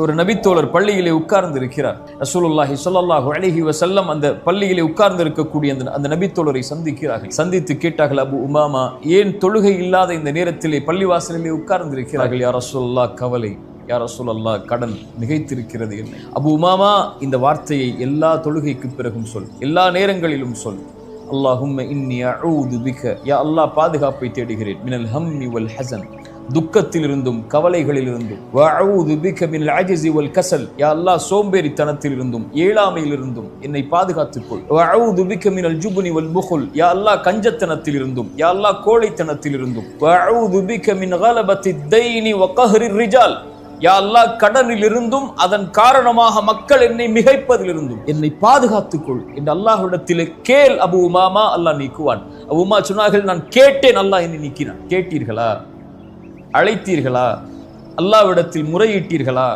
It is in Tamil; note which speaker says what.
Speaker 1: ஒரு நபித்தோழர் பள்ளியிலே உட்கார்ந்து இருக்கிறார். ரசூலுல்லாஹி ஸல்லல்லாஹு அலைஹி வஸல்லம் அந்த பள்ளியிலே உட்கார்ந்து இருக்கக்கூடிய அந்த நபித்தோழரை சந்திக்கிறார்கள். சந்தித்து கேட்டார்கள், அபு உமாமா, ஏன் தொழுகை இல்லாத இந்த நேரத்திலே பள்ளிவாசலிலே உட்கார்ந்து இருக்கிறார்கள்? யா ரசூலுல்லாஹ், கவலை. யா ரசூலல்லாஹ், கடன் மிகைத்திருக்கிறது என்னை. அபு உமாமா, இந்த வார்த்தையை எல்லா தொழுகைக்கு பிறகும் சொல், எல்லா நேரங்களிலும் சொல். அல்லாஹும்ம இன்னி அஊது பிக, யா அல்லாஹ், பாதுகாப்பை தேடுகிறேன், மினல் ஹம்மி வல் ஹஸன், துக்கத்திலிருந்தும் கவலைகளிலிருந்தும், வஅஊது பிக மினல் அஜ்ஸி வல் கஸல், யா அல்லாஹ், சோம்பேறித்தனத்திலிருந்தும் ஏழாமையிலிருந்தும் என்னை பாதுகாத்துக்கொள். வஅஊது பிக மினல் ஜுப்னி வல் புகுல், யா அல்லாஹ், கஞ்சத்தனத்திலிருந்தும், யா அல்லாஹ், கோழைத்தனத்திலிருந்தும், வஅஊது பிக மின் கலபத்தித் தைனி வ கஹ்ரிர் ரிஜால், யா அல்லாஹ், கடனிலிருந்தும் அதன் காரணமாக மக்கள் என்னை மிகைப்பதிலிருந்தும் என்னை பாதுகாத்துக்கொள் என்று அல்லாஹ்விடத்திலே கேள் அபு உமாமா, அல்லாஹ் நீக்குவான். அபு உமா சொன்னார்கள், நான் கேட்டேன், அல்லாஹ் என்னை நீக்கினான். கேட்டீர்களா? அழைத்தீர்களா? அல்லாஹ்விடத்தில் முறையிட்டீர்களா?